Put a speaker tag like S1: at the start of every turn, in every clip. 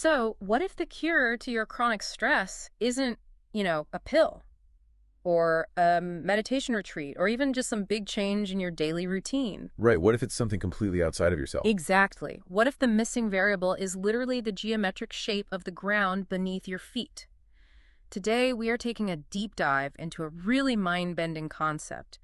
S1: So, what if the cure to your chronic stress isn't, a pill or a meditation retreat or even just some big change in your daily routine?
S2: Right. What if it's something completely outside of yourself?
S1: Exactly. What if the missing variable is literally the geometric shape of the ground beneath your feet? Today, we are taking a deep dive into a really mind-bending concept.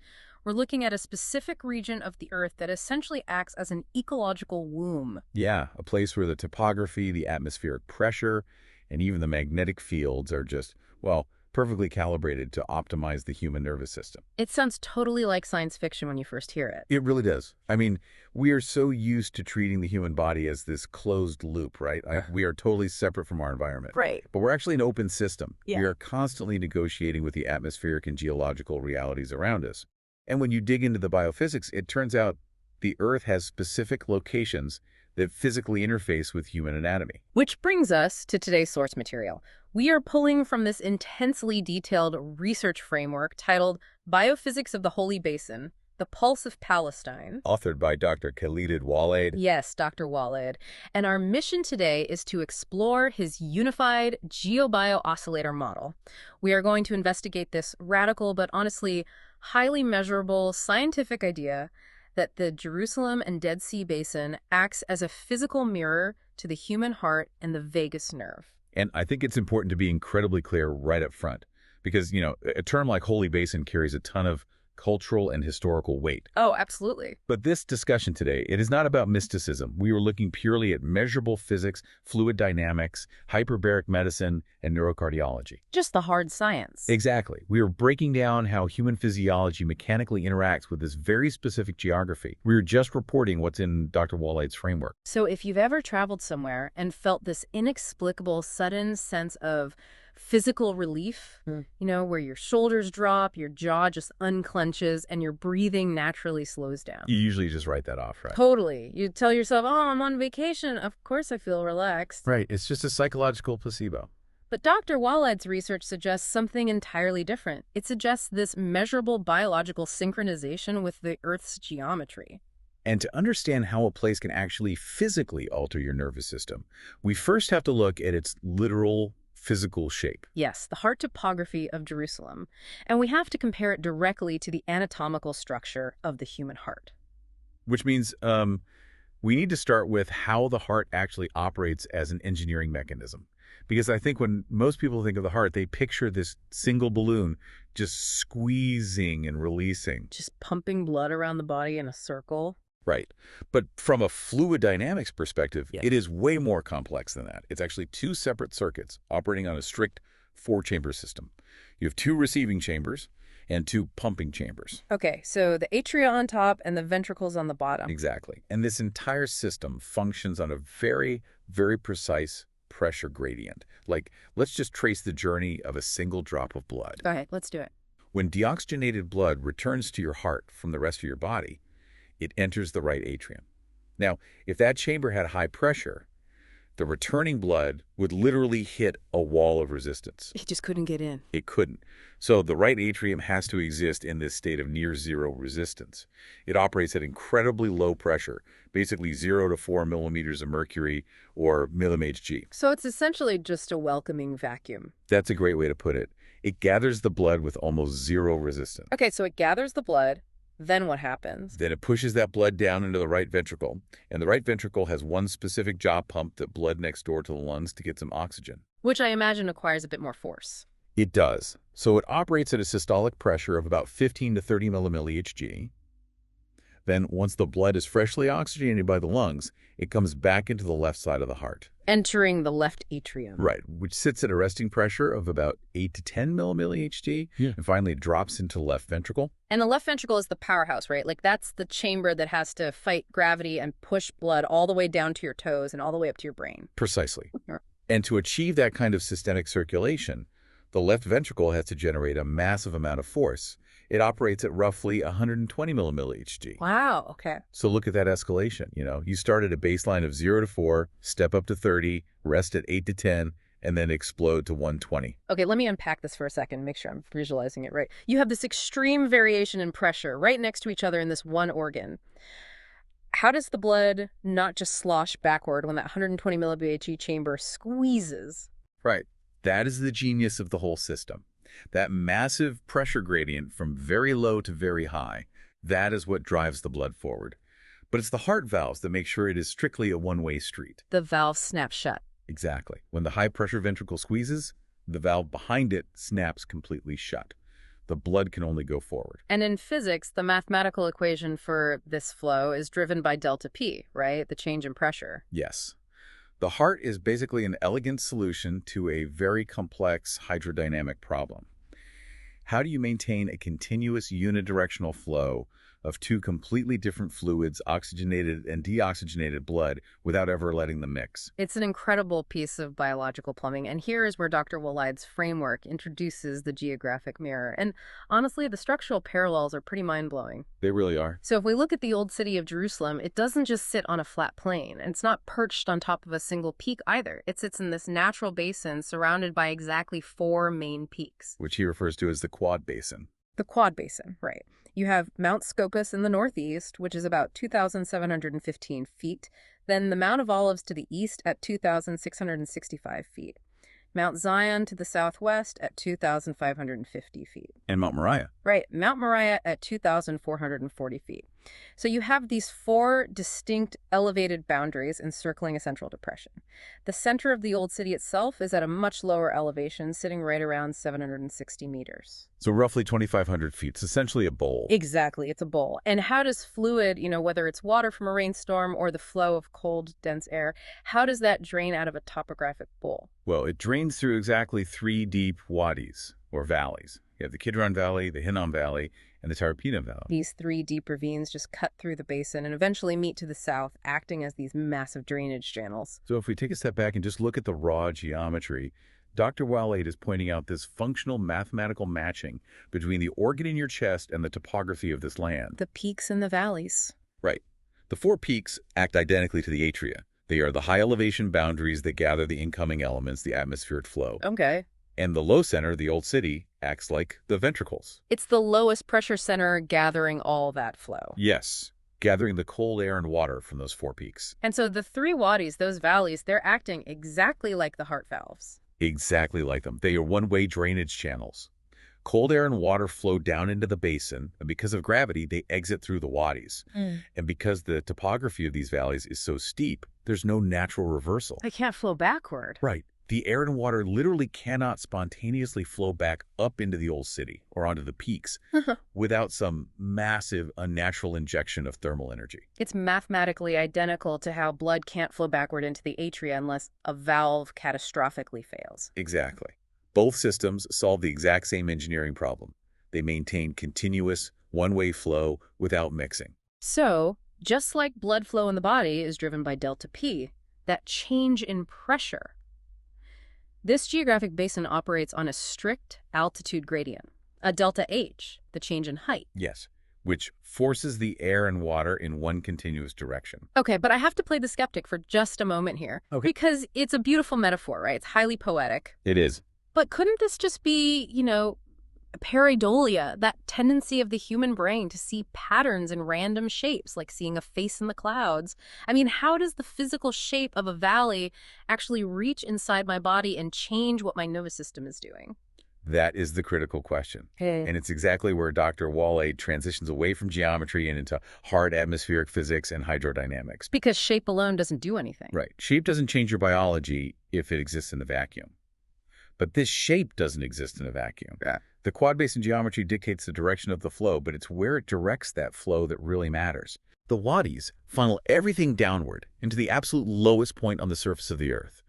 S1: We're looking at a specific region of the Earth that essentially acts as an ecological womb.
S2: Yeah, a place where the topography, the atmospheric pressure, and even the magnetic fields are just, well, perfectly calibrated to optimize the human nervous system.
S1: It sounds totally like science fiction when you first hear it.
S2: It really does. I mean, we are so used to treating the human body as this closed loop, right? We are totally separate from our environment.
S1: Right.
S2: But we're actually an open system.
S1: Yeah.
S2: We are constantly negotiating with the atmospheric and geological realities around us. And when you dig into the biophysics, it turns out the Earth has specific locations that physically interface with human anatomy.
S1: Which brings us to today's source material. We are pulling from this intensely detailed research framework titled Biophysics of the Holy Basin, The Pulse of Palestine.
S2: Authored by Dr. Khaled Waleed.
S1: Yes, Dr. Waleed. And our mission today is to explore his unified GeoBio-oscillator model. We are going to investigate this radical but honestly highly measurable scientific idea that the Jerusalem and Dead Sea Basin acts as a physical mirror to the human heart and the vagus nerve.
S2: And I think it's important to be incredibly clear right up front because, a term like Holy Basin carries a ton of cultural and historical weight.
S1: Oh, absolutely.
S2: But this discussion today, it is not about mysticism. We are looking purely at measurable physics, fluid dynamics, hyperbaric medicine, and neurocardiology.
S1: Just the hard science.
S2: Exactly. We are breaking down how human physiology mechanically interacts with this very specific geography. We are just reporting what's in Dr. Waleed's framework.
S1: So if you've ever traveled somewhere and felt this inexplicable, sudden sense of physical relief, where your shoulders drop, your jaw just unclenches, and your breathing naturally slows down.
S2: You usually just write that off, right?
S1: Totally. You tell yourself, oh, I'm on vacation. Of course I feel relaxed.
S2: Right. It's just a psychological placebo.
S1: But Dr. Waleed's research suggests something entirely different. It suggests this measurable biological synchronization with the Earth's geometry.
S2: And to understand how a place can actually physically alter your nervous system, we first have to look at its literal physical shape.
S1: Yes, the heart topography of Jerusalem. And we have to compare it directly to the anatomical structure of the human heart.
S2: Which means we need to start with how the heart actually operates as an engineering mechanism. Because I think when most people think of the heart, they picture this single balloon just squeezing and releasing.
S1: Just pumping blood around the body in a circle.
S2: Right. But from a fluid dynamics perspective,
S1: Yes.
S2: It is way more complex than that. It's actually two separate circuits operating on a strict four-chamber system. You have two receiving chambers and two pumping chambers.
S1: Okay, so the atria on top and the ventricles on the bottom.
S2: Exactly. And this entire system functions on a very, very precise pressure gradient. Like, let's just trace the journey of a single drop of blood.
S1: Go ahead, let's do it.
S2: When deoxygenated blood returns to your heart from the rest of your body, it enters the right atrium. Now, if that chamber had high pressure, the returning blood would literally hit a wall of resistance.
S1: He just couldn't get in.
S2: It couldn't. So the right atrium has to exist in this state of near zero resistance. It operates at incredibly low pressure, basically 0 to 4 millimeters of mercury or mmHg.
S1: So it's essentially just a welcoming vacuum.
S2: That's a great way to put it. It gathers the blood with almost zero resistance.
S1: Okay, so it gathers the blood. Then what happens?
S2: Then it pushes that blood down into the right ventricle, and the right ventricle has one specific job: pump the blood next door to the lungs to get some oxygen.
S1: Which I imagine requires a bit more force.
S2: It does. So it operates at a systolic pressure of about 15 to 30 mmHg. Then, once the blood is freshly oxygenated by the lungs, it comes back into the left side of the heart.
S1: Entering the left atrium.
S2: Right, which sits at a resting pressure of about 8 to 10 mmHg, and finally it drops into the left ventricle.
S1: And the left ventricle is the powerhouse, right? Like that's the chamber that has to fight gravity and push blood all the way down to your toes and all the way up to your brain.
S2: Precisely.
S1: Yeah.
S2: And to achieve that kind of systemic circulation, the left ventricle has to generate a massive amount of force. It operates at roughly 120 mmHg.
S1: Wow, okay.
S2: So look at that escalation. You start at a baseline of 0 to 4, step up to 30, rest at 8 to 10, and then explode to 120.
S1: Okay, let me unpack this for a second, make sure I'm visualizing it right. You have this extreme variation in pressure right next to each other in this one organ. how does the blood not just slosh backward when that 120 millibhg chamber squeezes?
S2: Right. That is the genius of the whole system. That massive pressure gradient from very low to very high, that is what drives the blood forward. But it's the heart valves that make sure it is strictly a one-way street.
S1: The valve snaps shut.
S2: Exactly. When the high-pressure ventricle squeezes, the valve behind it snaps completely shut. The blood can only go forward.
S1: And in physics, the mathematical equation for this flow is driven by delta P, right? The change in pressure.
S2: Yes. The heart is basically an elegant solution to a very complex hydrodynamic problem. How do you maintain a continuous unidirectional flow of two completely different fluids, oxygenated and deoxygenated blood, without ever letting them mix?
S1: It's an incredible piece of biological plumbing, and here is where Dr. Waleed's framework introduces the geographic mirror. And honestly, the structural parallels are pretty mind-blowing.
S2: They really are.
S1: So if we look at the old city of Jerusalem, it doesn't just sit on a flat plain, and it's not perched on top of a single peak either. It sits in this natural basin surrounded by exactly 4 main peaks.
S2: Which he refers to as the Quad Basin.
S1: The Quad Basin, right. You have Mount Scopus in the northeast, which is about 2,715 feet, then the Mount of Olives to the east at 2,665 feet, Mount Zion to the southwest at 2,550 feet.
S2: And Mount Moriah.
S1: Right, Mount Moriah at 2,440 feet. So you have these 4 distinct elevated boundaries encircling a central depression. The center of the old city itself is at a much lower elevation, sitting right around 760 meters.
S2: So roughly 2,500 feet. It's essentially a bowl.
S1: Exactly, it's a bowl. And how does fluid, whether it's water from a rainstorm or the flow of cold, dense air, how does that drain out of a topographic bowl?
S2: Well, it drains through exactly 3 deep wadis, or valleys. You have the Kidron Valley, the Hinnom Valley, and the Tarapina Valley.
S1: These 3 deep ravines just cut through the basin and eventually meet to the south, acting as these massive drainage channels.
S2: So if we take a step back and just look at the raw geometry, Dr. Waleed is pointing out this functional mathematical matching between the organ in your chest and the topography of this land.
S1: The peaks and the valleys.
S2: Right. The 4 peaks act identically to the atria. They are the high elevation boundaries that gather the incoming elements, the atmospheric flow.
S1: Okay.
S2: And the low center, the old city, acts like the ventricles.
S1: It's the lowest pressure center gathering all that flow.
S2: Yes, gathering the cold air and water from those 4 peaks.
S1: And so the 3 wadis, those valleys, they're acting exactly like the heart valves.
S2: Exactly like them. They are one-way drainage channels. Cold air and water flow down into the basin, and because of gravity, they exit through the wadis. And because the topography of these valleys is so steep, there's no natural reversal.
S1: They can't flow backward.
S2: Right. The air and water literally cannot spontaneously flow back up into the old city or onto the peaks without some massive unnatural injection of thermal energy.
S1: It's mathematically identical to how blood can't flow backward into the atria unless a valve catastrophically fails.
S2: Exactly. Both systems solve the exact same engineering problem. They maintain continuous, one-way flow without mixing.
S1: So, just like blood flow in the body is driven by delta P, that change in pressure, this geographic basin operates on a strict altitude gradient, a delta H, the change in height.
S2: Yes, which forces the air and water in one continuous direction.
S1: Okay, but I have to play the skeptic for just a moment here.
S2: Okay.
S1: Because it's a beautiful metaphor, right? It's highly poetic.
S2: It is.
S1: But couldn't this just be, pareidolia, that tendency of the human brain to see patterns in random shapes, like seeing a face in the clouds? I mean, how does the physical shape of a valley actually reach inside my body and change what my nervous system is doing?
S2: That is the critical question.
S1: Hey.
S2: And it's exactly where Dr. Waleed transitions away from geometry and into hard atmospheric physics and hydrodynamics.
S1: Because shape alone doesn't do anything.
S2: Right. Shape doesn't change your biology if it exists in a vacuum. But this shape doesn't exist in a vacuum.
S3: Yeah.
S2: The quad basin geometry dictates the direction of the flow, but it's where it directs that flow that really matters. The wadis funnel everything downward into the absolute lowest point on the surface of the earth.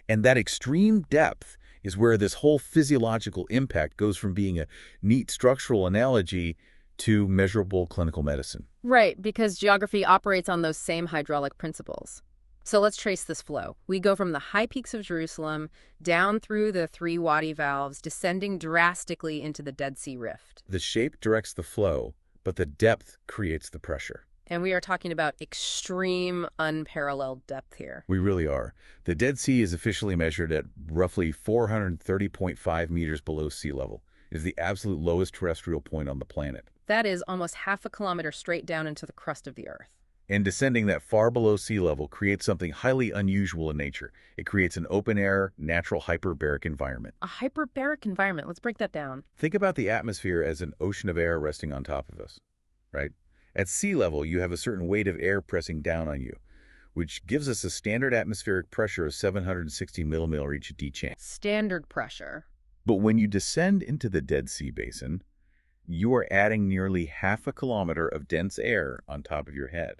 S2: And that extreme depth is where this whole physiological impact goes from being a neat structural analogy to measurable clinical medicine.
S1: Right, because geography operates on those same hydraulic principles. So let's trace this flow. We go from the high peaks of Jerusalem down through the 3 wadi valves, descending drastically into the Dead Sea Rift.
S2: The shape directs the flow, but the depth creates the pressure.
S1: And we are talking about extreme, unparalleled depth here.
S2: We really are. The Dead Sea is officially measured at roughly 430.5 meters below sea level. It is the absolute lowest terrestrial point on the planet.
S1: That is almost half a kilometer straight down into the crust of the Earth.
S2: And descending that far below sea level creates something highly unusual in nature. It creates an open-air, natural hyperbaric environment.
S1: A hyperbaric environment. Let's break that down.
S2: Think about the atmosphere as an ocean of air resting on top of us, right? At sea level, you have a certain weight of air pressing down on you, which gives us a standard atmospheric pressure of 760 millimilli HG.
S1: Standard pressure.
S2: But when you descend into the Dead Sea Basin, you are adding nearly half a kilometer of dense air on top of your head.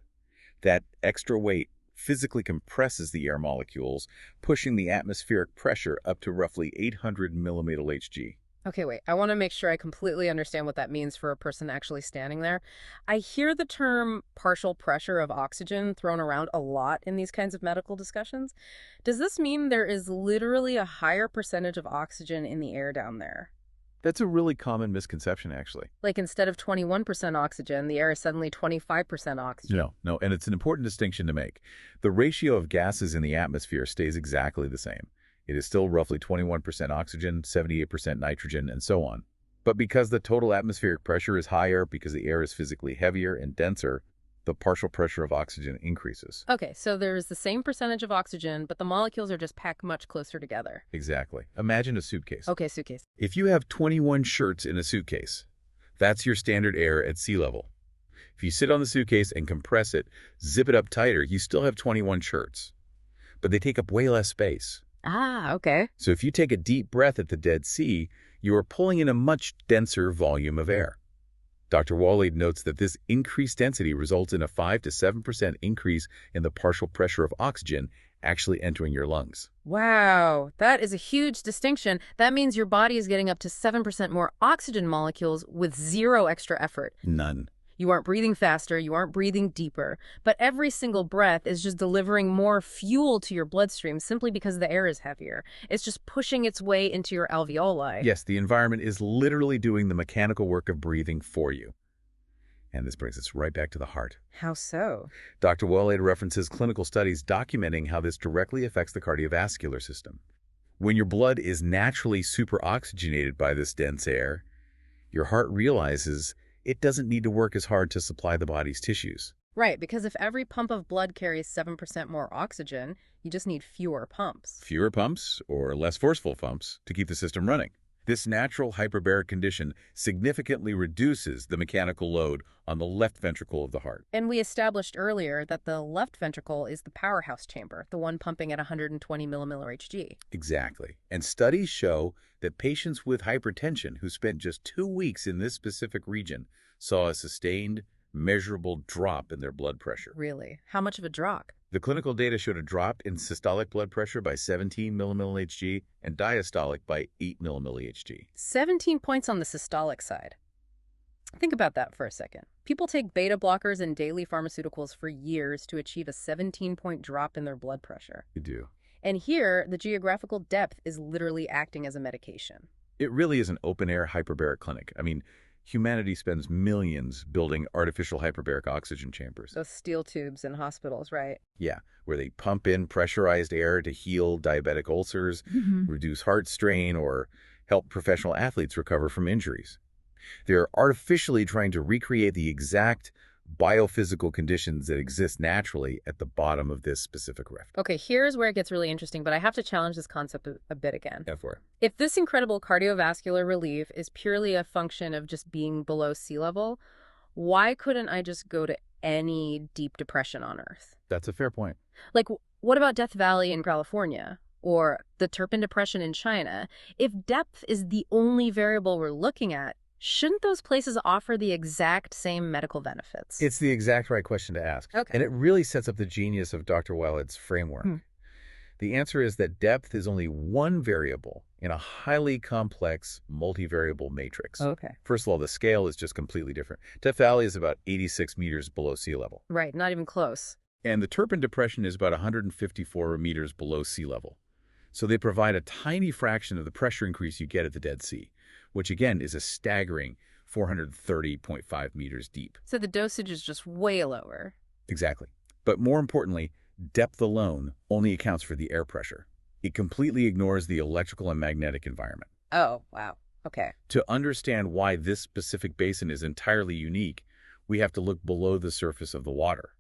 S2: That extra weight physically compresses the air molecules, pushing the atmospheric pressure up to roughly 800 millimeter Hg.
S1: Okay, wait. I want to make sure I completely understand what that means for a person actually standing there. I hear the term partial pressure of oxygen thrown around a lot in these kinds of medical discussions. Does this mean there is literally a higher percentage of oxygen in the air down there?
S2: That's a really common misconception, actually.
S1: Like instead of 21% oxygen, the air is suddenly 25% oxygen.
S2: No, and it's an important distinction to make. The ratio of gases in the atmosphere stays exactly the same. It is still roughly 21% oxygen, 78% nitrogen, and so on. But because the total atmospheric pressure is higher, because the air is physically heavier and denser, the partial pressure of oxygen increases.
S1: Okay, so there's the same percentage of oxygen, but the molecules are just packed much closer together.
S2: Exactly. Imagine a suitcase.
S1: Okay, suitcase.
S2: If you have 21 shirts in a suitcase, that's your standard air at sea level. If you sit on the suitcase and compress it, zip it up tighter, you still have 21 shirts. But they take up way less space.
S1: Ah, okay.
S2: So if you take a deep breath at the Dead Sea, you are pulling in a much denser volume of air. Dr. Waleed notes that this increased density results in a 5 to 7% increase in the partial pressure of oxygen actually entering your lungs.
S1: Wow, that is a huge distinction. That means your body is getting up to 7% more oxygen molecules with zero extra effort.
S2: None.
S1: You aren't breathing faster, you aren't breathing deeper, but every single breath is just delivering more fuel to your bloodstream simply because the air is heavier. It's just pushing its way into your alveoli.
S2: Yes, the environment is literally doing the mechanical work of breathing for you. And this brings us right back to the heart.
S1: How so?
S2: Dr. Waleed references clinical studies documenting how this directly affects the cardiovascular system. When your blood is naturally superoxygenated by this dense air, your heart realizes it doesn't need to work as hard to supply the body's tissues.
S1: Right, because if every pump of blood carries 7% more oxygen, you just need fewer pumps.
S2: Fewer pumps or less forceful pumps to keep the system running. This natural hyperbaric condition significantly reduces the mechanical load on the left ventricle of the heart.
S1: And we established earlier that the left ventricle is the powerhouse chamber, the one pumping at 120 millimilli Hg.
S2: Exactly. And studies show that patients with hypertension who spent just 2 weeks in this specific region saw a sustained, measurable drop in their blood pressure.
S1: Really? How much of a drop?
S2: The clinical data showed a drop in systolic blood pressure by 17 millimilli Hg and diastolic by 8 millimilli Hg.
S1: 17 points on the systolic side. Think about that for a second. People take beta blockers and daily pharmaceuticals for years to achieve a 17-point drop in their blood pressure.
S2: You do.
S1: And here, the geographical depth is literally acting as a medication.
S2: It really is an open-air hyperbaric clinic. I mean, humanity spends millions building artificial hyperbaric oxygen chambers.
S1: Those steel tubes in hospitals, right?
S2: Yeah, where they pump in pressurized air to heal diabetic ulcers, reduce heart strain, or help professional athletes recover from injuries. They're artificially trying to recreate the exact biophysical conditions that exist naturally at the bottom of this specific rift.
S1: Okay, here's where it gets really interesting, but I have to challenge this concept a bit again.
S2: Yeah, for it.
S1: If this incredible cardiovascular relief is purely a function of just being below sea level, why couldn't I just go to any deep depression on Earth?
S2: That's a fair point.
S1: Like, what about Death Valley in California? Or the Turpin Depression in China? If depth is the only variable we're looking at, shouldn't those places offer the exact same medical benefits?
S2: It's the exact right question to ask.
S1: Okay.
S2: And it really sets up the genius of Dr. Waleed's framework. The answer is that depth is only one variable in a highly complex multivariable matrix.
S1: Okay.
S2: First of all, the scale is just completely different. Death Valley is about 86 meters below sea level.
S1: Right, not even close.
S2: And the Turpin Depression is about 154 meters below sea level. So they provide a tiny fraction of the pressure increase you get at the Dead Sea, which again is a staggering 430.5 meters deep.
S1: So the dosage is just way lower.
S2: Exactly. But more importantly, depth alone only accounts for the air pressure. It completely ignores the electrical and magnetic environment.
S1: Oh, wow. Okay.
S2: To understand why this specific basin is entirely unique, we have to look below the surface of the water,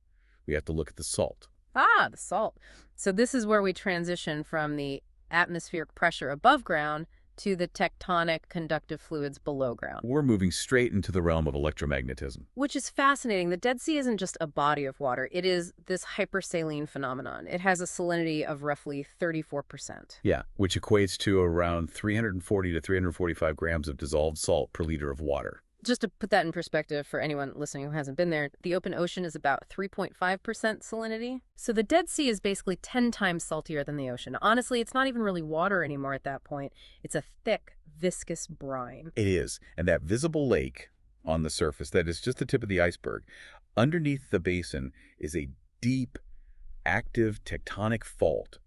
S2: We have to look at the salt.
S1: Ah, the salt. So this is where we transition from the atmospheric pressure above ground to the tectonic conductive fluids below ground.
S2: We're moving straight into the realm of electromagnetism.
S1: Which is fascinating. The Dead Sea isn't just a body of water. It is this hypersaline phenomenon. It has a salinity of roughly 34%.
S2: Yeah, which equates to around 340 to 345 grams of dissolved salt per liter of water.
S1: Just to put that in perspective for anyone listening who hasn't been there, the open ocean is about 3.5% salinity. So the Dead Sea is basically 10 times saltier than the ocean. Honestly, it's not even really water anymore at that point. It's a thick, viscous brine.
S2: It is. And that visible lake on the surface, that is just the tip of the iceberg, underneath the basin is a deep, active tectonic fault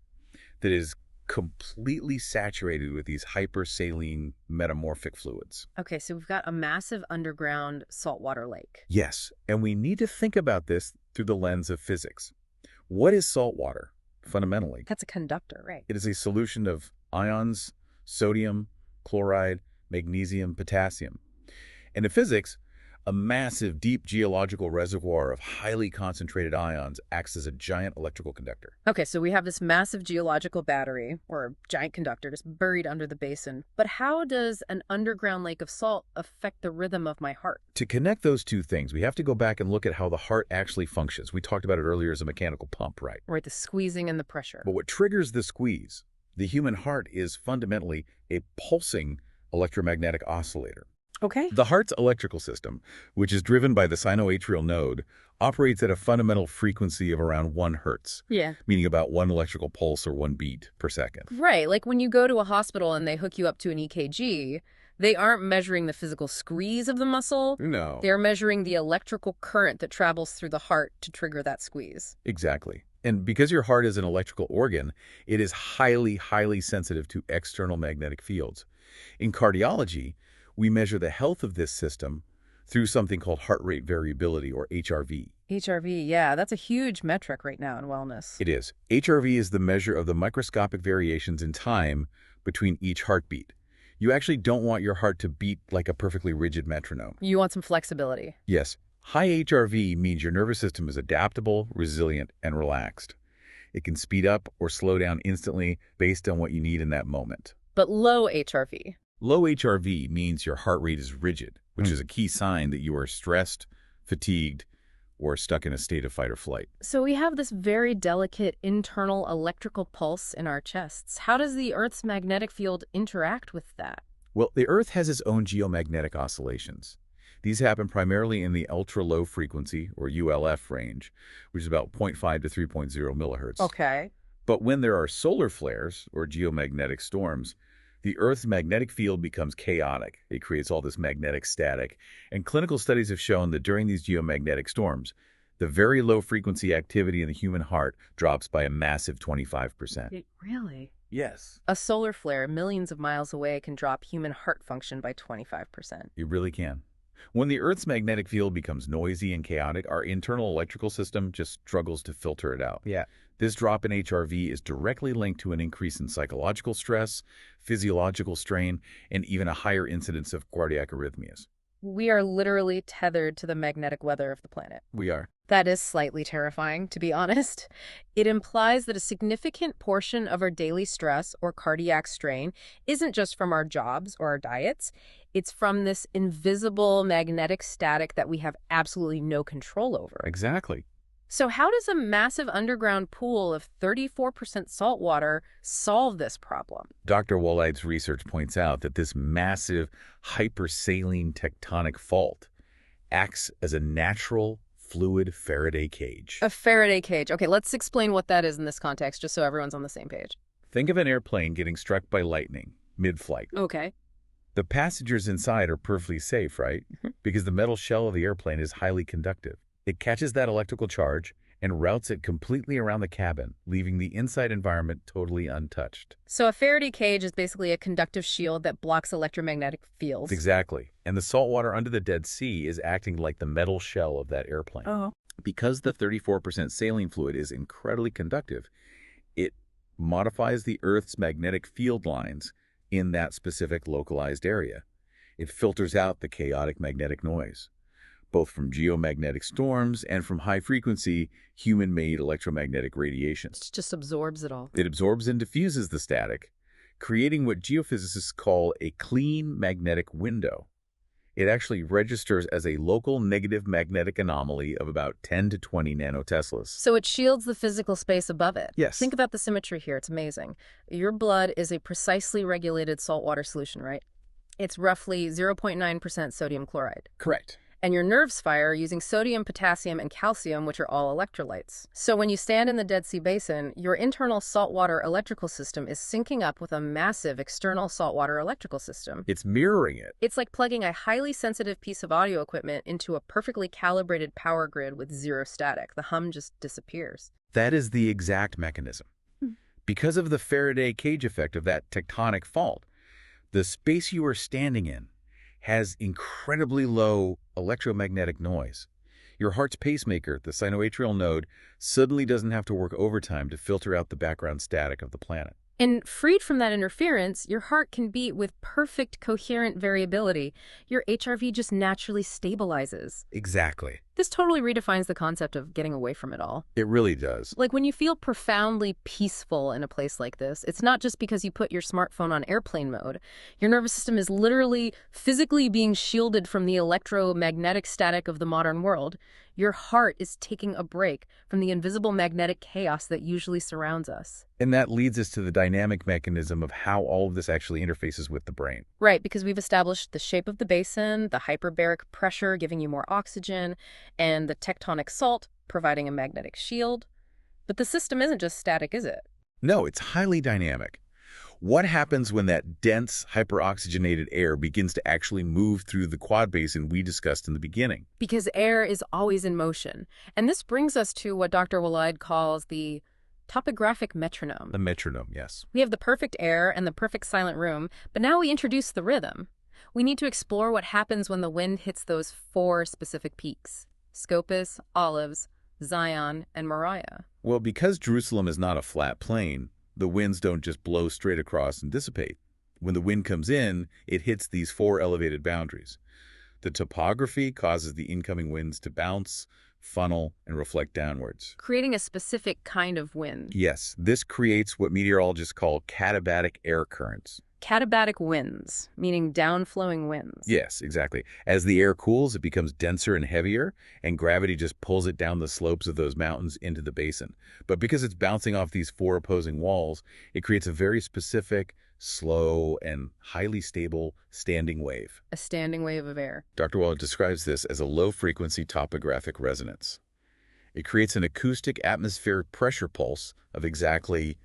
S2: that is completely saturated with these hypersaline metamorphic fluids.
S1: Okay, so we've got a massive underground saltwater lake.
S2: Yes, and we need to think about this through the lens of physics. What is salt water, fundamentally?
S1: That's a conductor, right?
S2: It is a solution of ions, sodium, chloride, magnesium, potassium. And in physics, a massive, deep geological reservoir of highly concentrated ions acts as a giant electrical conductor.
S1: Okay, so we have this massive geological battery, or a giant conductor, just buried under the basin. But how does an underground lake of salt affect the rhythm of my heart?
S2: To connect those two things, we have to go back and look at how the heart actually functions. We talked about it earlier as a mechanical pump, right?
S1: Right, the squeezing and the pressure.
S2: But what triggers the squeeze, the human heart, is fundamentally a pulsing electromagnetic oscillator.
S1: Okay.
S2: The heart's electrical system, which is driven by the sinoatrial node, operates at a fundamental frequency of around 1 hertz,
S1: Yeah.
S2: meaning about 1 electrical pulse or 1 beat per second.
S1: Right, like when you go to a hospital and they hook you up to an EKG, they aren't measuring the physical squeeze of the muscle.
S2: No.
S1: They're measuring the electrical current that travels through the heart to trigger that squeeze.
S2: Exactly. And because your heart is an electrical organ, it is highly, highly sensitive to external magnetic fields. In cardiology, we measure the health of this system through something called heart rate variability, or HRV.
S1: HRV, yeah, that's a huge metric right now in wellness.
S2: It is. HRV is the measure of the microscopic variations in time between each heartbeat. You actually don't want your heart to beat like a perfectly rigid metronome.
S1: You want some flexibility.
S2: Yes. High HRV means your nervous system is adaptable, resilient, and relaxed. It can speed up or slow down instantly based on what you need in that moment.
S1: But low HRV.
S2: Low HRV means your heart rate is rigid, which is a key sign that you are stressed, fatigued, or stuck in a state of fight or flight.
S1: So we have this very delicate internal electrical pulse in our chests. How does the Earth's magnetic field interact with that?
S2: Well, the Earth has its own geomagnetic oscillations. These happen primarily in the ultra-low frequency, or ULF range, which is about 0.5 to 3.0 millihertz.
S1: Okay.
S2: But when there are solar flares, or geomagnetic storms, the Earth's magnetic field becomes chaotic. It creates all this magnetic static. And clinical studies have shown that during these geomagnetic storms, the very low frequency activity in the human heart drops by a massive 25%.
S1: Really?
S2: Yes.
S1: A solar flare millions of miles away can drop human heart function by 25%.
S2: You really can. When the Earth's magnetic field becomes noisy and chaotic, our internal electrical system just struggles to filter it out.
S3: Yeah.
S2: This drop in HRV is directly linked to an increase in psychological stress, physiological strain, and even a higher incidence of cardiac arrhythmias.
S1: We are literally tethered to the magnetic weather of the planet.
S2: We are.
S1: That is slightly terrifying, to be honest. It implies that a significant portion of our daily stress or cardiac strain isn't just from our jobs or our diets. It's from this invisible magnetic static that we have absolutely no control over.
S2: Exactly.
S1: So how does a massive underground pool of 34% salt water solve this problem?
S2: Dr. Waleed's research points out that this massive hypersaline tectonic fault acts as a natural fluid Faraday cage.
S1: A Faraday cage. Okay, let's explain what that is in this context, just so everyone's on the same page.
S2: Think of an airplane getting struck by lightning mid-flight.
S1: Okay.
S2: The passengers inside are perfectly safe, right? Because the metal shell of the airplane is highly conductive. It catches that electrical charge and routes it completely around the cabin, leaving the inside environment totally untouched.
S1: So a Faraday cage is basically a conductive shield that blocks electromagnetic fields.
S2: Exactly. And the salt water under the Dead Sea is acting like the metal shell of that airplane.
S1: Oh.
S2: Because the 34% saline fluid is incredibly conductive, it modifies the Earth's magnetic field lines in that specific localized area. It filters out the chaotic magnetic noise. both from geomagnetic storms and from high-frequency, human-made electromagnetic radiation.
S1: It just absorbs it all.
S2: It absorbs and diffuses the static, creating what geophysicists call a clean magnetic window. It actually registers as a local negative magnetic anomaly of about 10 to 20 nanoteslas.
S1: So it shields the physical space above it.
S2: Yes.
S1: Think about the symmetry here. It's amazing. Your blood is a precisely regulated saltwater solution, right? It's roughly 0.9% sodium chloride.
S2: Correct.
S1: And your nerves fire using sodium, potassium, and calcium, which are all electrolytes. So when you stand in the Dead Sea Basin, your internal saltwater electrical system is syncing up with a massive external saltwater electrical system.
S2: It's mirroring it.
S1: It's like plugging a highly sensitive piece of audio equipment into a perfectly calibrated power grid with zero static. The hum just disappears.
S2: That is the exact mechanism. Because of the Faraday cage effect of that tectonic fault, the space you are standing in has incredibly low electromagnetic noise. Your heart's pacemaker, the sinoatrial node, suddenly doesn't have to work overtime to filter out the background static of the planet.
S1: And freed from that interference, your heart can beat with perfect coherent variability. Your HRV just naturally stabilizes.
S2: Exactly.
S1: This totally redefines the concept of getting away from it all.
S2: It really does.
S1: Like when you feel profoundly peaceful in a place like this, it's not just because you put your smartphone on airplane mode. Your nervous system is literally physically being shielded from the electromagnetic static of the modern world. Your heart is taking a break from the invisible magnetic chaos that usually surrounds us.
S2: And that leads us to the dynamic mechanism of how all of this actually interfaces with the brain.
S1: Right, because we've established the shape of the basin, the hyperbaric pressure giving you more oxygen, and the tectonic salt providing a magnetic shield. But the system isn't just static, is it?
S2: No, it's highly dynamic. What happens when that dense, hyperoxygenated air begins to actually move through the quad basin we discussed in the beginning?
S1: Because air is always in motion. And this brings us to what Dr. Waleed calls the topographic metronome.
S2: The metronome, yes.
S1: We have the perfect air and the perfect silent room, but now we introduce the rhythm. We need to explore what happens when the wind hits those 4 specific peaks: Scopus, Olives, Zion, and Moriah.
S2: Well, because Jerusalem is not a flat plain, the winds don't just blow straight across and dissipate. When the wind comes in, it hits these 4 elevated boundaries. The topography causes the incoming winds to bounce, funnel, and reflect downwards,
S1: Creating a specific kind of wind.
S2: Yes, this creates what meteorologists call katabatic air currents.
S1: Katabatic winds, meaning downflowing winds.
S2: Yes, exactly. As the air cools, it becomes denser and heavier, and gravity just pulls it down the slopes of those mountains into the basin. But because it's bouncing off these 4 opposing walls, it creates a very specific, slow, and highly stable standing wave.
S1: A standing wave of air.
S2: Dr. Waleed describes this as a low-frequency topographic resonance. It creates an acoustic atmospheric pressure pulse of exactly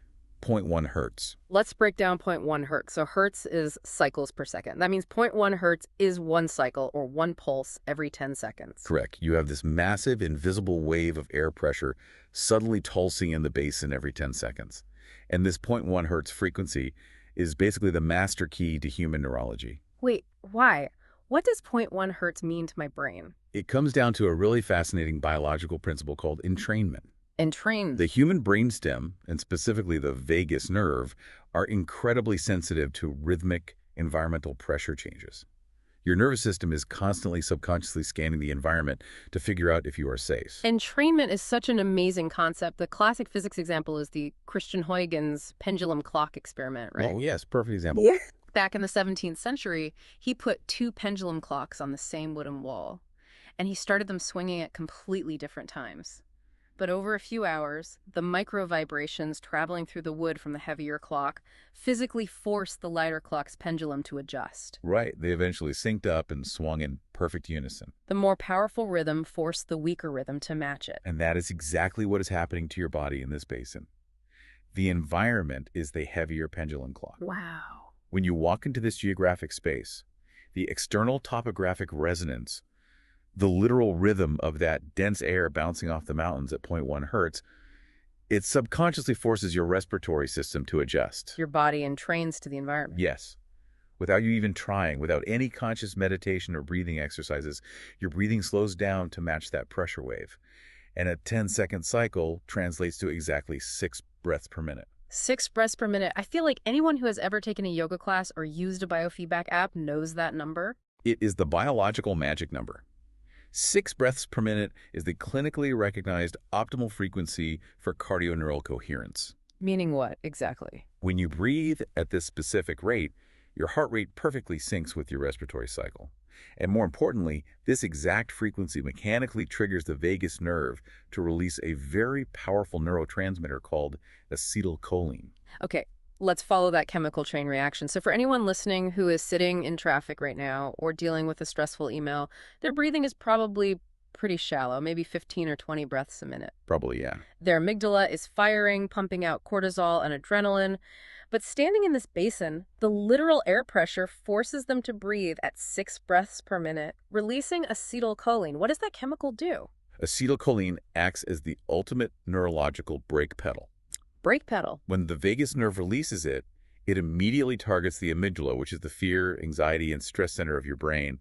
S2: 0.1 hertz.
S1: Let's break down 0.1 hertz. So hertz is cycles per second. That means 0.1 hertz is 1 cycle or 1 pulse every 10 seconds.
S2: Correct. You have this massive invisible wave of air pressure suddenly pulsing in the basin every 10 seconds. And this 0.1 hertz frequency is basically the master key to human neurology.
S1: Wait, why? What does 0.1 hertz mean to my brain?
S2: It comes down to a really fascinating biological principle called entrainment.
S1: Entrained.
S2: The human brainstem, and specifically the vagus nerve, are incredibly sensitive to rhythmic environmental pressure changes. Your nervous system is constantly subconsciously scanning the environment to figure out if you are safe.
S1: Entrainment is such an amazing concept. The classic physics example is the Christian Huygens pendulum clock experiment, right?
S2: Oh, yes, perfect example.
S1: Yeah. Back in the 17th century, he put 2 pendulum clocks on the same wooden wall, and he started them swinging at completely different times. But over a few hours, the micro vibrations traveling through the wood from the heavier clock physically forced the lighter clock's pendulum to adjust.
S2: Right. They eventually synced up and swung in perfect unison.
S1: The more powerful rhythm forced the weaker rhythm to match it.
S2: And that is exactly what is happening to your body in this basin. The environment is the heavier pendulum clock.
S1: Wow.
S2: When you walk into this geographic space, the external topographic resonance, the literal rhythm of that dense air bouncing off the mountains at 0.1 hertz, it subconsciously forces your respiratory system to adjust.
S1: Your body entrains to the environment.
S2: Yes. Without you even trying, without any conscious meditation or breathing exercises, your breathing slows down to match that pressure wave. And a 10-second cycle translates to exactly 6 breaths per minute.
S1: 6 breaths per minute. I feel like anyone who has ever taken a yoga class or used a biofeedback app knows that number.
S2: It is the biological magic number. 6 breaths per minute is the clinically recognized optimal frequency for cardioneural coherence.
S1: Meaning what, exactly?
S2: When you breathe at this specific rate, your heart rate perfectly syncs with your respiratory cycle. And more importantly, this exact frequency mechanically triggers the vagus nerve to release a very powerful neurotransmitter called acetylcholine.
S1: Okay, let's follow that chemical chain reaction. So for anyone listening who is sitting in traffic right now or dealing with a stressful email, their breathing is probably pretty shallow, maybe 15 or 20 breaths a minute.
S2: Probably, yeah.
S1: Their amygdala is firing, pumping out cortisol and adrenaline. But standing in this basin, the literal air pressure forces them to breathe at 6 breaths per minute, releasing acetylcholine. What does that chemical do?
S2: Acetylcholine acts as the ultimate neurological brake pedal.
S1: Brake pedal.
S2: When the vagus nerve releases it, it immediately targets the amygdala, which is the fear, anxiety, and stress center of your brain,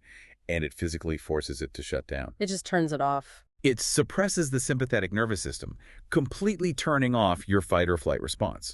S2: and it physically forces it to shut down.
S1: It just turns it off.
S2: It suppresses the sympathetic nervous system, completely turning off your fight or flight response.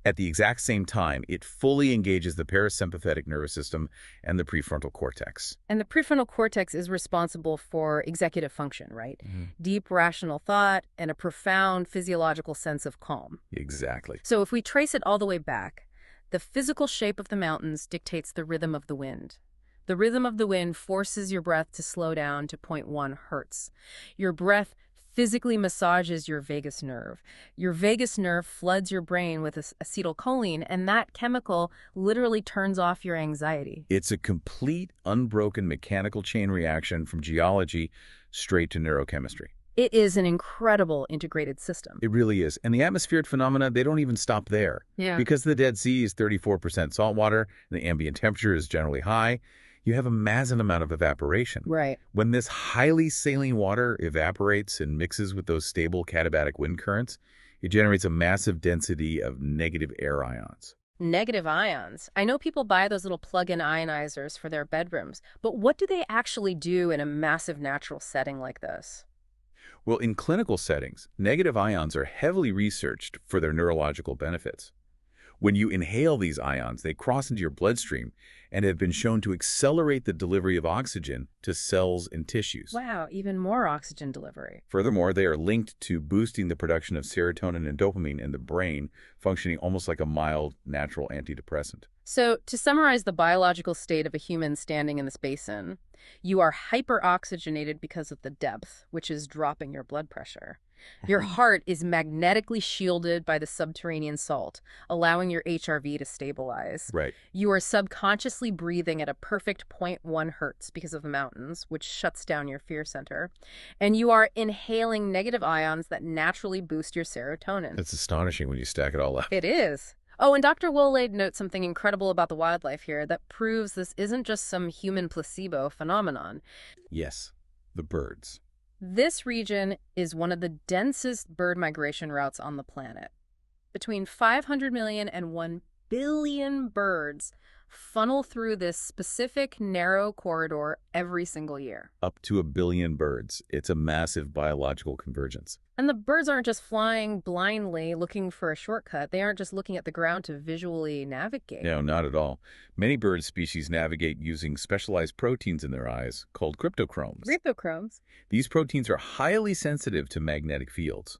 S2: At the exact same time, it fully engages the parasympathetic nervous system and the prefrontal cortex.
S1: And the prefrontal cortex is responsible for executive function, right? Deep rational thought and a profound physiological sense of calm.
S2: Exactly.
S1: So if we trace it all the way back, the physical shape of the mountains dictates the rhythm of the wind. The rhythm of the wind forces your breath to slow down to 0.1 hertz. Your breath physically massages your vagus nerve. Your vagus nerve floods your brain with acetylcholine, and that chemical literally turns off your anxiety.
S2: It's a complete, unbroken mechanical chain reaction from geology straight to neurochemistry.
S1: It is an incredible integrated system.
S2: It really is. And the atmospheric phenomena, they don't even stop there.
S1: Yeah.
S2: Because the Dead Sea is 34% salt water, and the ambient temperature is generally high, you have a massive amount of evaporation.
S1: Right.
S2: When this highly saline water evaporates and mixes with those stable katabatic wind currents, it generates a massive density of negative air ions.
S1: Negative ions. I know people buy those little plug-in ionizers for their bedrooms, but what do they actually do in a massive natural setting like this?
S2: Well, in clinical settings, negative ions are heavily researched for their neurological benefits. When you inhale these ions, they cross into your bloodstream and have been shown to accelerate the delivery of oxygen to cells and tissues.
S1: Wow, even more oxygen delivery.
S2: Furthermore, they are linked to boosting the production of serotonin and dopamine in the brain, functioning almost like a mild, natural antidepressant.
S1: So, to summarize the biological state of a human standing in this basin, you are hyperoxygenated because of the depth, which is dropping your blood pressure. Your heart is magnetically shielded by the subterranean salt, allowing your HRV to stabilize.
S2: Right.
S1: You are subconsciously breathing at a perfect 0.1 hertz because of the mountains, which shuts down your fear center. And you are inhaling negative ions that naturally boost your serotonin.
S2: It's astonishing when you stack it all up.
S1: It is. Oh, and Dr. Waleed notes something incredible about the wildlife here that proves this isn't just some human placebo phenomenon.
S2: Yes, the birds.
S1: This region is one of the densest bird migration routes on the planet. Between 500 million and 1 billion birds funnel through this specific narrow corridor every single year.
S2: Up to 1 billion birds. It's a massive biological convergence.
S1: And the birds aren't just flying blindly looking for a shortcut. They aren't just looking at the ground to visually navigate.
S2: No, not at all. Many bird species navigate using specialized proteins in their eyes called cryptochromes.
S1: Cryptochromes.
S2: These proteins are highly sensitive to magnetic fields.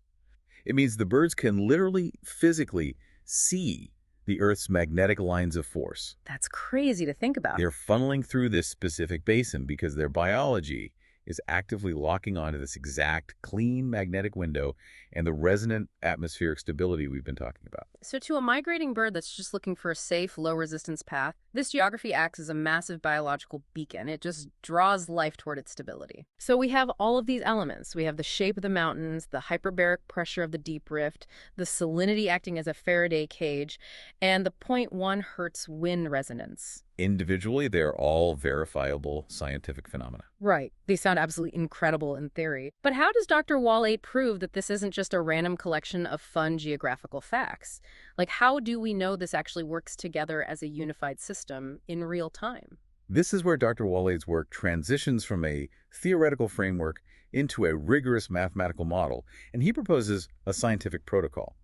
S2: It means the birds can literally, physically see the Earth's magnetic lines of force.
S1: That's crazy to think about.
S2: They're funneling through this specific basin because their biology is actively locking onto this exact clean magnetic window and the resonant atmospheric stability we've been talking about.
S1: So to a migrating bird that's just looking for a safe, low-resistance path, this geography acts as a massive biological beacon. It just draws life toward its stability. So we have all of these elements. We have the shape of the mountains, the hyperbaric pressure of the deep rift, the salinity acting as a Faraday cage, and the 0.1 hertz wind resonance.
S2: Individually, they're all verifiable scientific phenomena.
S1: Right. They sound absolutely incredible in theory. But how does Dr. Waleed prove that this isn't just a random collection of fun geographical facts? Like, how do we know this actually works together as a unified system in real time?
S2: This is where Dr. Waleed's work transitions from a theoretical framework into a rigorous mathematical model, and he proposes a scientific protocol.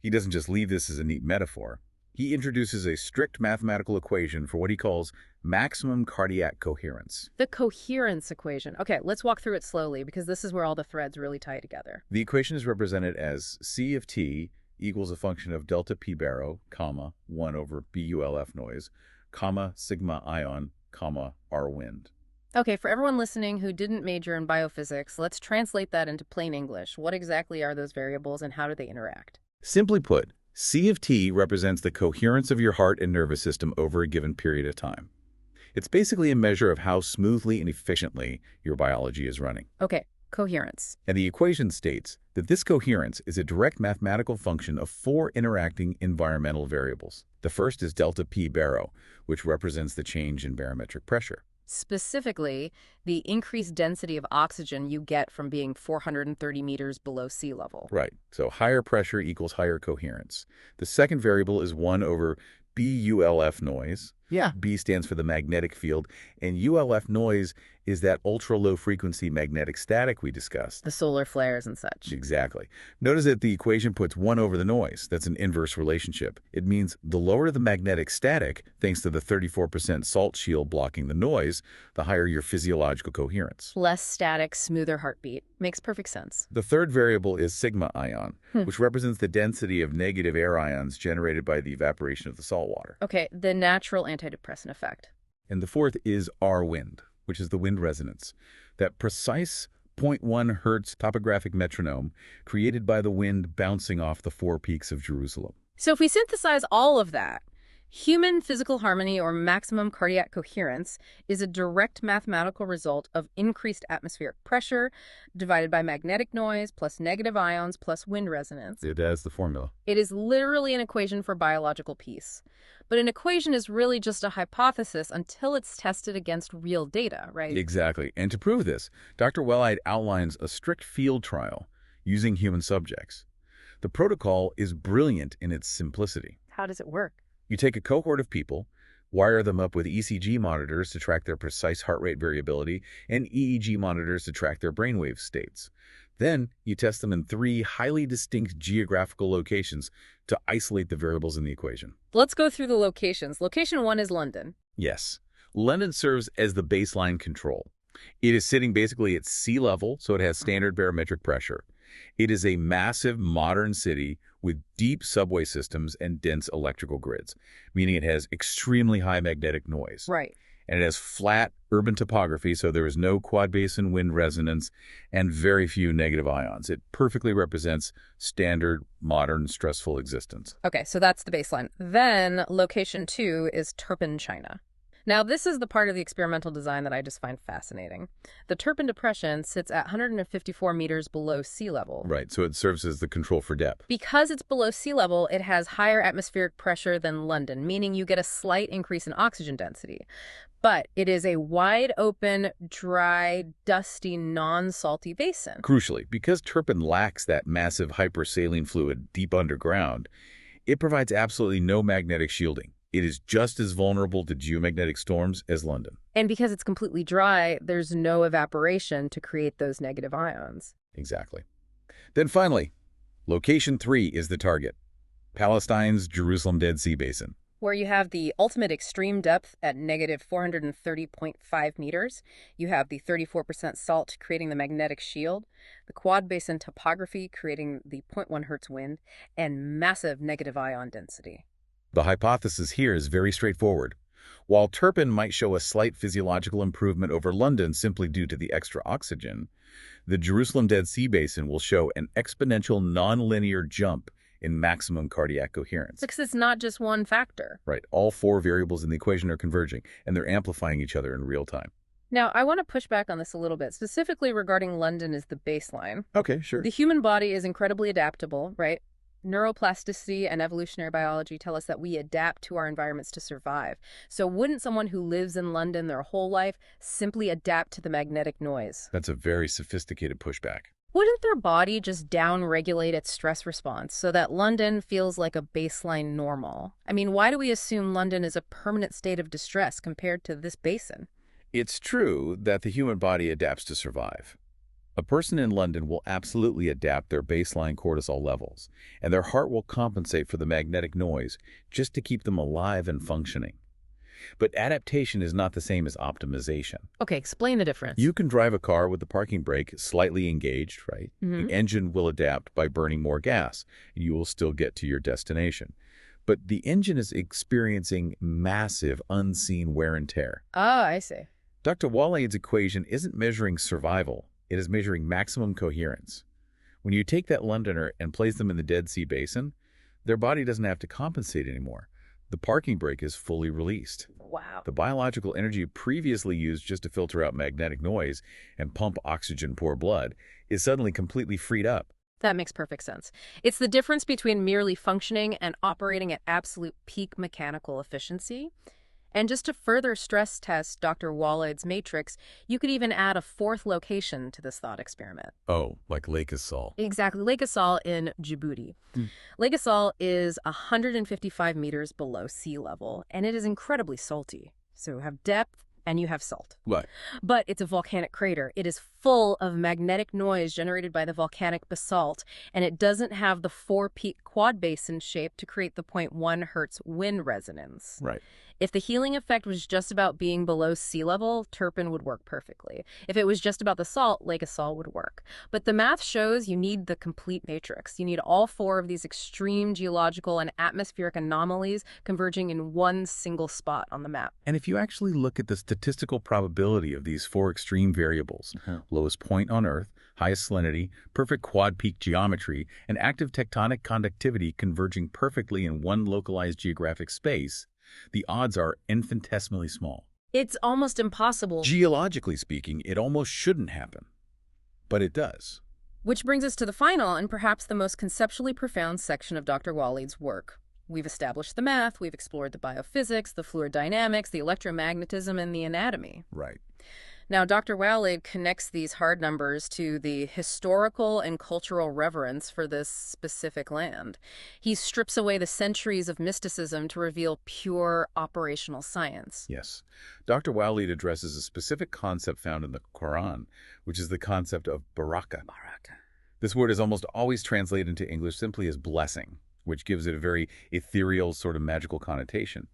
S2: He doesn't just leave this as a neat metaphor. He introduces a strict mathematical equation for what he calls maximum cardiac coherence.
S1: The coherence equation. Okay, let's walk through it slowly because this is where all the threads really tie together.
S2: The equation is represented as C of t equals a function of delta p baro, comma, 1 over BULF noise, comma, sigma ion, comma, R wind.
S1: Okay, for everyone listening who didn't major in biophysics, let's translate that into plain English. What exactly are those variables and how do they interact?
S2: Simply put, C of t represents the coherence of your heart and nervous system over a given period of time. It's basically a measure of how smoothly and efficiently your biology is running.
S1: Okay, coherence.
S2: And the equation states that this coherence is a direct mathematical function of 4 interacting environmental variables. The first is delta p baro, which represents the change in barometric pressure.
S1: Specifically, the increased density of oxygen you get from being 430 meters below sea level.
S2: Right. So higher pressure equals higher coherence. The second variable is 1 over BULF noise.
S1: Yeah.
S2: B stands for the magnetic field, and ULF noise is that ultra-low frequency magnetic static we discussed.
S1: The solar flares and such.
S2: Exactly. Notice that the equation puts 1 over the noise. That's an inverse relationship. It means the lower the magnetic static, thanks to the 34% salt shield blocking the noise, the higher your physiological coherence.
S1: Less static, smoother heartbeat. Makes perfect sense.
S2: The third variable is sigma ion, which represents the density of negative air ions generated by the evaporation of the salt water.
S1: Okay, the natural antidepressant effect.
S2: And the fourth is R wind, which is the wind resonance, that precise 0.1 hertz topographic metronome created by the wind bouncing off the 4 peaks of Jerusalem.
S1: So if we synthesize all of that, human physical harmony or maximum cardiac coherence is a direct mathematical result of increased atmospheric pressure divided by magnetic noise plus negative ions plus wind resonance.
S2: It has the formula.
S1: It is literally an equation for biological peace. But an equation is really just a hypothesis until it's tested against real data, right?
S2: Exactly. And to prove this, Dr. Waleed outlines a strict field trial using human subjects. The protocol is brilliant in its simplicity.
S1: How does it work?
S2: You take a cohort of people, wire them up with ECG monitors to track their precise heart rate variability and EEG monitors to track their brainwave states. Then you test them in 3 highly distinct geographical locations to isolate the variables in the equation.
S1: Let's go through the locations. Location 1 is London.
S2: Yes. London serves as the baseline control. It is sitting basically at sea level, so it has standard barometric pressure. It is a massive modern city with deep subway systems and dense electrical grids, meaning it has extremely high magnetic noise.
S1: Right.
S2: And it has flat urban topography, so there is no quad basin wind resonance and very few negative ions. It perfectly represents standard, modern, stressful existence.
S1: Okay, so that's the baseline. Then location 2 is Turpin, China. Now, this is the part of the experimental design that I just find fascinating. The Turpin Depression sits at 154 meters below sea level.
S2: Right, so it serves as the control for depth.
S1: Because it's below sea level, it has higher atmospheric pressure than London, meaning you get a slight increase in oxygen density. But it is a wide open, dry, dusty, non-salty basin.
S2: Crucially, because Turpin lacks that massive hypersaline fluid deep underground, it provides absolutely no magnetic shielding. It is just as vulnerable to geomagnetic storms as London.
S1: And because it's completely dry, there's no evaporation to create those negative ions.
S2: Exactly. Then finally, location 3 is the target, Palestine's Jerusalem Dead Sea Basin.
S1: Where you have the ultimate extreme depth at negative 430.5 meters. You have the 34% salt creating the magnetic shield, the quad basin topography creating the 0.1 hertz wind, and massive negative ion density.
S2: The hypothesis here is very straightforward. While Turpin might show a slight physiological improvement over London simply due to the extra oxygen, the Jerusalem Dead Sea Basin will show an exponential nonlinear jump in maximum cardiac coherence.
S1: Because it's not just one factor.
S2: Right. All 4 variables in the equation are converging, and they're amplifying each other in real time.
S1: Now, I want to push back on this a little bit, specifically regarding London as the baseline.
S2: Okay, sure.
S1: The human body is incredibly adaptable, right? Neuroplasticity and evolutionary biology tell us that we adapt to our environments to survive. So wouldn't someone who lives in London their whole life simply adapt to the magnetic noise?
S2: That's a very sophisticated pushback.
S1: Wouldn't their body just down-regulate its stress response so that London feels like a baseline normal? I mean, why do we assume London is a permanent state of distress compared to this basin?
S2: It's true that the human body adapts to survive. A person in London will absolutely adapt their baseline cortisol levels, and their heart will compensate for the magnetic noise just to keep them alive and functioning. But adaptation is not the same as optimization.
S1: Okay, explain the difference.
S2: You can drive a car with the parking brake slightly engaged, right? The engine will adapt by burning more gas, and you will still get to your destination. But the engine is experiencing massive unseen wear and tear.
S1: Ah, I see.
S2: Dr. Waleed's equation isn't measuring survival. It is measuring maximum coherence. When you take that Londoner and place them in the Dead Sea Basin, their body doesn't have to compensate anymore. The parking brake is fully released.
S1: Wow.
S2: The biological energy previously used just to filter out magnetic noise and pump oxygen-poor blood is suddenly completely freed up.
S1: That makes perfect sense. It's the difference between merely functioning and operating at absolute peak mechanical efficiency. And just to further stress test Dr. Waleed's matrix, you could even add a fourth location to this thought experiment.
S2: Oh, like Lake Assal.
S1: Exactly. Lake Assal in Djibouti. Lake Assal is 155 meters below sea level, and it is incredibly salty. So you have depth and you have salt.
S2: Right.
S1: But it's a volcanic crater. It is full of magnetic noise generated by the volcanic basalt, and it doesn't have the four-peak quad basin shape to create the 0.1 hertz wind resonance.
S2: Right.
S1: If the healing effect was just about being below sea level, Turpin would work perfectly. If it was just about the salt, Lake Assal would work. But the math shows you need the complete matrix. You need all four of these extreme geological and atmospheric anomalies converging in one single spot on the map.
S2: And if you actually look at the statistical probability of these four extreme variables, lowest point on Earth, highest salinity, perfect quad-peak geometry, and active tectonic conductivity converging perfectly in one localized geographic space, the odds are infinitesimally small.
S1: It's almost impossible.
S2: Geologically speaking, it almost shouldn't happen. But it does.
S1: Which brings us to the final and perhaps the most conceptually profound section of Dr. Waleed's work. We've established the math, we've explored the biophysics, the fluid dynamics, the electromagnetism, and the anatomy.
S2: Right.
S1: Now, Dr. Waleed connects these hard numbers to the historical and cultural reverence for this specific land. He strips away the centuries of mysticism to reveal pure operational science.
S2: Yes. Dr. Waleed addresses a specific concept found in the Quran, which is the concept of baraka. This word is almost always translated into English simply as blessing, which gives it a very ethereal sort of magical connotation.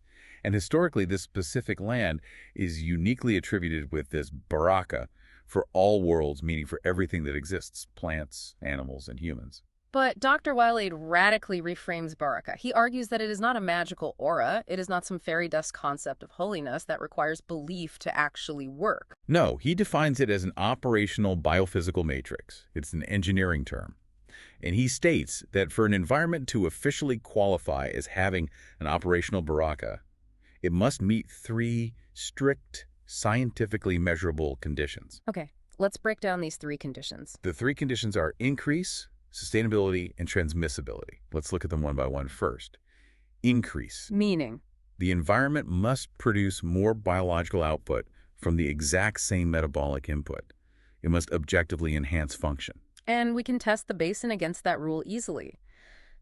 S2: And historically, this specific land is uniquely attributed with this baraka for all worlds, meaning for everything that exists, plants, animals, and humans.
S1: But Dr. Waleed radically reframes baraka. He argues that it is not a magical aura. It is not some fairy dust concept of holiness that requires belief to actually work.
S2: No, he defines it as an operational biophysical matrix. It's an engineering term. And he states that for an environment to officially qualify as having an operational baraka, it must meet three strict, scientifically measurable conditions.
S1: Okay, let's break down these three conditions.
S2: The three conditions are increase, sustainability, and transmissibility. Let's look at them one by one first. Increase.
S1: Meaning?
S2: The environment must produce more biological output from the exact same metabolic input. It must objectively enhance function.
S1: And we can test the basin against that rule easily.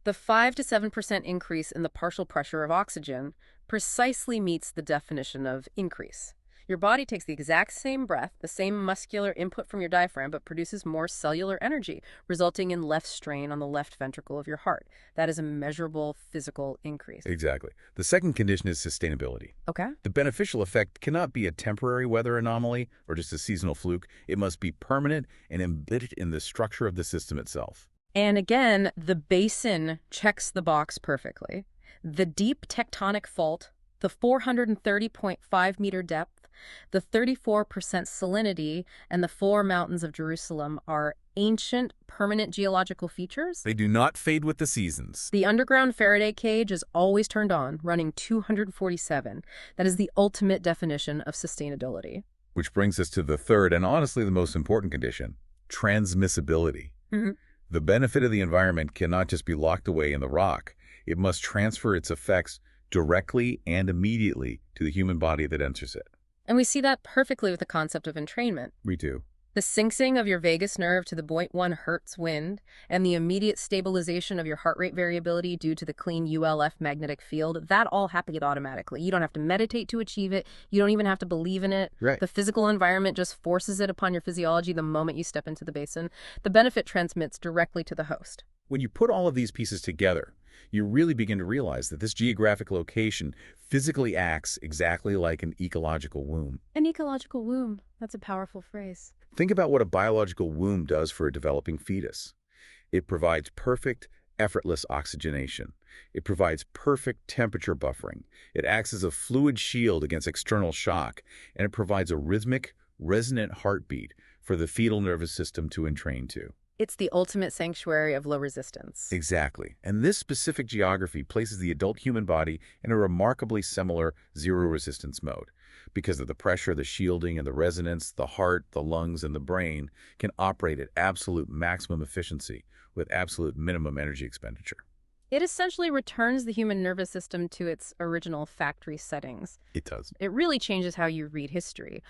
S1: The 5 to 7% increase in the partial pressure of oxygen precisely meets the definition of increase. Your body takes the exact same breath, the same muscular input from your diaphragm, but produces more cellular energy, resulting in less strain on the left ventricle of your heart. That is a measurable physical increase.
S2: Exactly. The second condition is sustainability.
S1: Okay.
S2: The beneficial effect cannot be a temporary weather anomaly or just a seasonal fluke. It must be permanent and embedded in the structure of the system itself. And
S1: again, the basin checks the box perfectly. The deep tectonic fault, the 430.5 meter depth, the 34% salinity, and the four mountains of Jerusalem are ancient, permanent geological features.
S2: They do not fade with the seasons.
S1: The underground Faraday cage is always turned on, running 247. That is the ultimate definition of sustainability.
S2: Which brings us to the third and honestly the most important condition, transmissibility. The benefit of the environment cannot just be locked away in the rock. It must transfer its effects directly and immediately to the human body that enters it.
S1: And we see that perfectly with the concept of entrainment.
S2: We do.
S1: The syncing of your vagus nerve to the 0.1 Hz wind and the immediate stabilization of your heart rate variability due to the clean ULF magnetic field, that all happened automatically. You don't have to meditate to achieve it. You don't even have to believe in it.
S2: Right.
S1: The physical environment just forces it upon your physiology the moment you step into the basin. The benefit transmits directly to the host.
S2: When you put all of these pieces together, you really begin to realize that this geographic location physically acts exactly like an ecological womb.
S1: An ecological womb. That's a powerful phrase.
S2: Think about what a biological womb does for a developing fetus. It provides perfect, effortless oxygenation. It provides perfect temperature buffering. It acts as a fluid shield against external shock, and it provides a rhythmic, resonant heartbeat for the fetal nervous system to entrain to.
S1: It's the ultimate sanctuary of low resistance.
S2: Exactly. And this specific geography places the adult human body in a remarkably similar zero-resistance mode. Because of the pressure, the shielding, and the resonance, the heart, the lungs, and the brain can operate at absolute maximum efficiency with absolute minimum energy expenditure.
S1: It essentially returns the human nervous system to its original factory settings.
S2: It does.
S1: It really changes how you read history.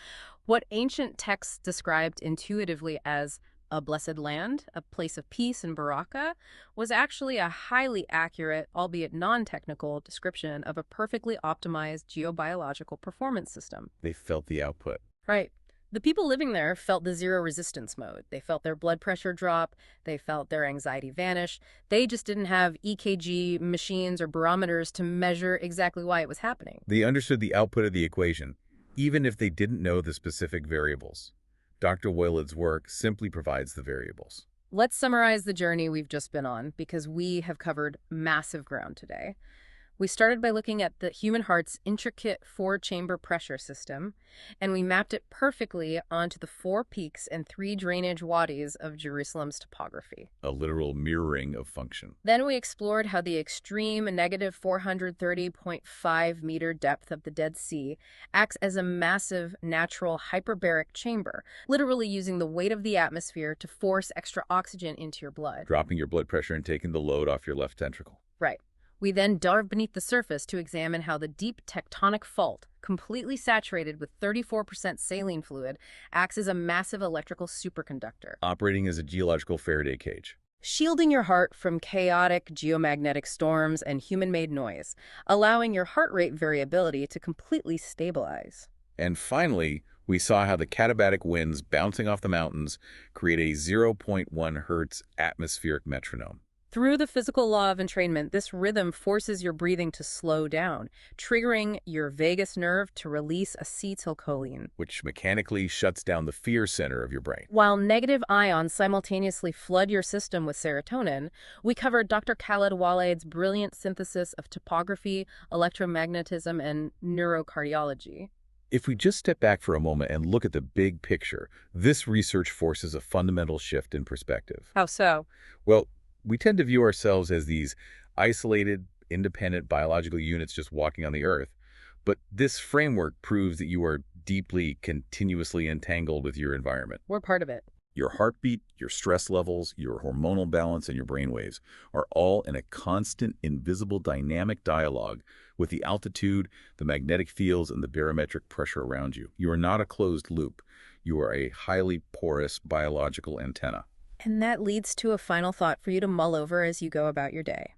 S1: What ancient texts described intuitively as a blessed land, a place of peace and baraka, was actually a highly accurate, albeit non-technical, description of a perfectly optimized geobiological performance system.
S2: They felt the output.
S1: Right. The people living there felt the zero resistance mode. They felt their blood pressure drop. They felt their anxiety vanish. They just didn't have EKG machines or barometers to measure exactly why it was happening.
S2: They understood the output of the equation, even if they didn't know the specific variables. Dr. Waleed's work simply provides the variables.
S1: Let's summarize the journey we've just been on, because we have covered massive ground today. We started by looking at the human heart's intricate 4-chamber pressure system, and we mapped it perfectly onto the 4 peaks and 3 drainage wadis of Jerusalem's topography.
S2: A literal mirroring of function.
S1: Then we explored how the extreme negative 430.5 meter depth of the Dead Sea acts as a massive natural hyperbaric chamber, literally using the weight of the atmosphere to force extra oxygen into your blood.
S2: Dropping your blood pressure and taking the load off your left ventricle.
S1: Right. We then dove beneath the surface to examine how the deep tectonic fault, completely saturated with 34% saline fluid, acts as a massive electrical superconductor,
S2: Operating as a geological Faraday cage.
S1: shielding your heart from chaotic geomagnetic storms and human-made noise, allowing your heart rate variability to completely stabilize.
S2: And finally, we saw how the katabatic winds bouncing off the mountains create a 0.1 hertz atmospheric metronome.
S1: Through the physical law of entrainment, this rhythm forces your breathing to slow down, triggering your vagus nerve to release acetylcholine,
S2: which mechanically shuts down the fear center of your brain.
S1: while negative ions simultaneously flood your system with serotonin. We covered Dr. Khaled Waleed's brilliant synthesis of topography, electromagnetism, and neurocardiology.
S2: If we just step back for a moment and look at the big picture, this research forces a fundamental shift in perspective.
S1: How so?
S2: Well, we tend to view ourselves as these isolated, independent biological units just walking on the Earth. But this framework proves that you are deeply, continuously entangled with your environment.
S1: We're part of it.
S2: Your heartbeat, your stress levels, your hormonal balance, and your brainwaves are all in a constant, invisible, dynamic dialogue with the altitude, the magnetic fields, and the barometric pressure around you. You are not a closed loop. You are a highly porous biological antenna.
S1: And that leads to a final thought for you to mull over as you go about your day.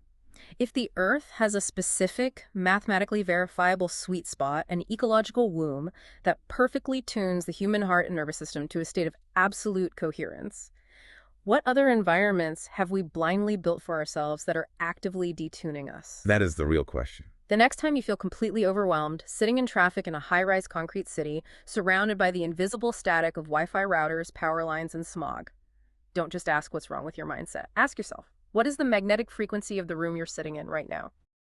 S1: If the Earth has a specific, mathematically verifiable sweet spot, an ecological womb that perfectly tunes the human heart and nervous system to a state of absolute coherence, what other environments have we blindly built for ourselves that are actively detuning us?
S2: That is the real question.
S1: The next time you feel completely overwhelmed, sitting in traffic in a high-rise concrete city, surrounded by the invisible static of Wi-Fi routers, power lines, and smog, don't just ask what's wrong with your mindset. Ask yourself, what is the magnetic frequency of the room you're sitting in right now?